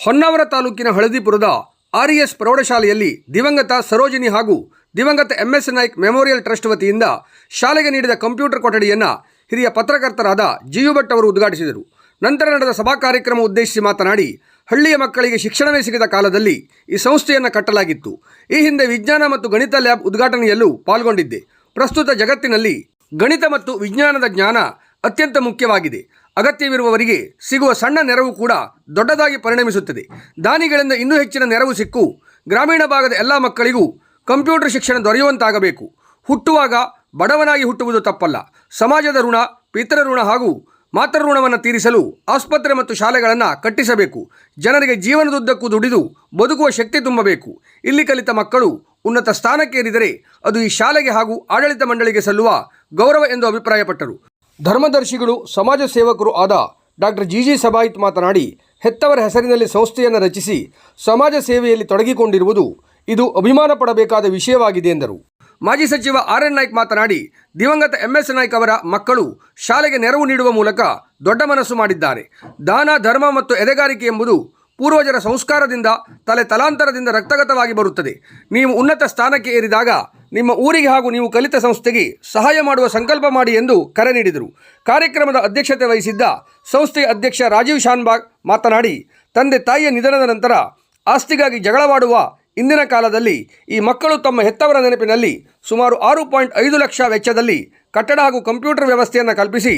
ಹೊನ್ನಾವರ ತಾಲೂಕಿನ ಹಳದಿಪುರದ ಆರ್ಎಸ್ ಪ್ರೌಢಶಾಲೆಯಲ್ಲಿ ದಿವಂಗತ ಸರೋಜಿನಿ ಹಾಗೂ ದಿವಂಗತ ಎಂಎಸ್ ನಾಯ್ಕ್ ಮೆಮೋರಿಯಲ್ ಟ್ರಸ್ಟ್ ವತಿಯಿಂದ ಶಾಲೆಗೆ ನೀಡಿದ ಕಂಪ್ಯೂಟರ್ ಕೊಠಡಿಯನ್ನು ಹಿರಿಯ ಪತ್ರಕರ್ತರಾದ ಜಿಯು ಭಟ್ ಅವರು ಉದ್ಘಾಟಿಸಿದರು. ನಂತರ ನಡೆದ ಸಭಾ ಕಾರ್ಯಕ್ರಮ ಉದ್ದೇಶಿಸಿ ಮಾತನಾಡಿ, ಹಳ್ಳಿಯ ಮಕ್ಕಳಿಗೆ ಶಿಕ್ಷಣವೇ ಸಿಗದ ಕಾಲದಲ್ಲಿ ಈ ಸಂಸ್ಥೆಯನ್ನು ಕಟ್ಟಲಾಗಿತ್ತು. ಈ ಹಿಂದೆ ವಿಜ್ಞಾನ ಮತ್ತು ಗಣಿತ ಲ್ಯಾಬ್ ಉದ್ಘಾಟನೆಯಲ್ಲೂ ಪಾಲ್ಗೊಂಡಿದ್ದೆ. ಪ್ರಸ್ತುತ ಜಗತ್ತಿನಲ್ಲಿ ಗಣಿತ ಮತ್ತು ವಿಜ್ಞಾನದ ಜ್ಞಾನ ಅತ್ಯಂತ ಮುಖ್ಯವಾಗಿದೆ. ಅಗತ್ಯವಿರುವವರಿಗೆ ಸಿಗುವ ಸಣ್ಣ ನೆರವು ಕೂಡ ದೊಡ್ಡದಾಗಿ ಪರಿಣಮಿಸುತ್ತದೆ. ದಾನಿಗಳಿಂದ ಇನ್ನೂ ಹೆಚ್ಚಿನ ನೆರವು ಸಿಕ್ಕು ಗ್ರಾಮೀಣ ಭಾಗದ ಎಲ್ಲ ಮಕ್ಕಳಿಗೂ ಕಂಪ್ಯೂಟರ್ ಶಿಕ್ಷಣ ದೊರೆಯುವಂತಾಗಬೇಕು. ಹುಟ್ಟುವಾಗ ಬಡವನಾಗಿ ಹುಟ್ಟುವುದು ತಪ್ಪಲ್ಲ. ಸಮಾಜದ ಋಣ, ಪಿತೃ ಋಣ ಹಾಗೂ ಮಾತೃ ಋಣವನ್ನು ತೀರಿಸಲು ಆಸ್ಪತ್ರೆ ಮತ್ತು ಶಾಲೆಗಳನ್ನು ಕಟ್ಟಿಸಬೇಕು. ಜನರಿಗೆ ಜೀವನದುದ್ದಕ್ಕೂ ದುಡಿದು ಬದುಕುವ ಶಕ್ತಿ ತುಂಬಬೇಕು. ಇಲ್ಲಿ ಕಲಿತ ಮಕ್ಕಳು ಉನ್ನತ ಸ್ಥಾನಕ್ಕೇರಿದರೆ ಅದು ಈ ಶಾಲೆಗೆ ಹಾಗೂ ಆಡಳಿತ ಮಂಡಳಿಗೆ ಸಲ್ಲುವ ಗೌರವ ಎಂದು ಅಭಿಪ್ರಾಯಪಟ್ಟರು. ಧರ್ಮದರ್ಶಿಗಳು, ಸಮಾಜ ಸೇವಕರು ಆದ ಡಾಕ್ಟರ್ ಜಿ ಸಬಾಯಿತ್ ಮಾತನಾಡಿ, ಹೆತ್ತವರ ಹೆಸರಿನಲ್ಲಿ ಸಂಸ್ಥೆಯನ್ನು ರಚಿಸಿ ಸಮಾಜ ಸೇವೆಯಲ್ಲಿ ತೊಡಗಿಕೊಂಡಿರುವುದು ಇದು ಅಭಿಮಾನ ಪಡಬೇಕಾದ ವಿಷಯವಾಗಿದೆ ಎಂದರು. ಮಾಜಿ ಸಚಿವ ಆರ್.ಎನ್. ನಾಯ್ಕ್ ಮಾತನಾಡಿ, ದಿವಂಗತ ಎಂಎಸ್ ನಾಯ್ಕ್ ಅವರ ಮಕ್ಕಳು ಶಾಲೆಗೆ ನೆರವು ನೀಡುವ ಮೂಲಕ ದೊಡ್ಡ ಮನಸ್ಸು ಮಾಡಿದ್ದಾರೆ. ದಾನ, ಧರ್ಮ ಮತ್ತು ಎದೆಗಾರಿಕೆ ಎಂಬುದು ಪೂರ್ವಜರ ಸಂಸ್ಕಾರದಿಂದ ತಲಾಂತರದಿಂದ ರಕ್ತಗತವಾಗಿ ಬರುತ್ತದೆ. ನೀವು ಉನ್ನತ ಸ್ಥಾನಕ್ಕೆ ಏರಿದಾಗ ನಿಮ್ಮ ಊರಿಗೆ ಹಾಗೂ ನೀವು ಕಲಿತ ಸಂಸ್ಥೆಗೆ ಸಹಾಯ ಮಾಡುವ ಸಂಕಲ್ಪ ಮಾಡಿ ಎಂದು ಕರೆ ನೀಡಿದರು. ಕಾರ್ಯಕ್ರಮದ ಅಧ್ಯಕ್ಷತೆ ವಹಿಸಿದ್ದ ಸಂಸ್ಥೆಯ ಅಧ್ಯಕ್ಷ ರಾಜೀವ್ ಶಾನ್ಬಾಗ್ ಮಾತನಾಡಿ, ತಂದೆ ತಾಯಿಯ ನಿಧನದ ನಂತರ ಆಸ್ತಿಗಾಗಿ ಜಗಳವಾಡುವ ಇಂದಿನ ಕಾಲದಲ್ಲಿ ಈ ಮಕ್ಕಳು ತಮ್ಮ ಹೆತ್ತವರ ನೆನಪಿನಲ್ಲಿ ಸುಮಾರು 6.5 ಲಕ್ಷ ವೆಚ್ಚದಲ್ಲಿ ಕಟ್ಟಡ ಹಾಗೂ ಕಂಪ್ಯೂಟರ್ ವ್ಯವಸ್ಥೆಯನ್ನು ಕಲ್ಪಿಸಿ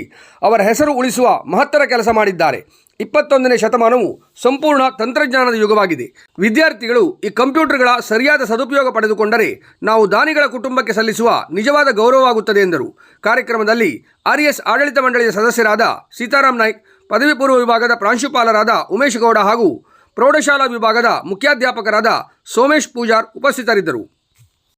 ಅವರ ಹೆಸರು ಉಳಿಸುವ ಮಹತ್ತರ ಕೆಲಸ ಮಾಡಿದ್ದಾರೆ. 21ನೇ ಶತಮಾನವು ಸಂಪೂರ್ಣ ತಂತ್ರಜ್ಞಾನದ ಯುಗವಾಗಿದೆ. ವಿದ್ಯಾರ್ಥಿಗಳು ಈ ಕಂಪ್ಯೂಟರ್ಗಳ ಸರಿಯಾದ ಸದುಪಯೋಗ ಪಡೆದುಕೊಂಡರೆ ನಾವು ದಾನಿಗಳ ಕುಟುಂಬಕ್ಕೆ ಸಲ್ಲಿಸುವ ನಿಜವಾದ ಗೌರವವಾಗುತ್ತದೆ ಎಂದರು. ಕಾರ್ಯಕ್ರಮದಲ್ಲಿ ಆರ್ಎಸ್ ಆಡಳಿತ ಮಂಡಳಿಯ ಸದಸ್ಯರಾದ ಸೀತಾರಾಮ್ ನಾಯ್ಕ್, ಪದವಿ ಪೂರ್ವ ವಿಭಾಗದ ಪ್ರಾಂಶುಪಾಲರಾದ ಉಮೇಶ್ ಗೌಡ ಹಾಗೂ ಪ್ರೌಢಶಾಲಾ ವಿಭಾಗದ ಮುಖ್ಯಾಧ್ಯಾಪಕರಾದ ಸೋಮೇಶ್ ಪೂಜಾರ್ ಉಪಸ್ಥಿತರಿದ್ದರು.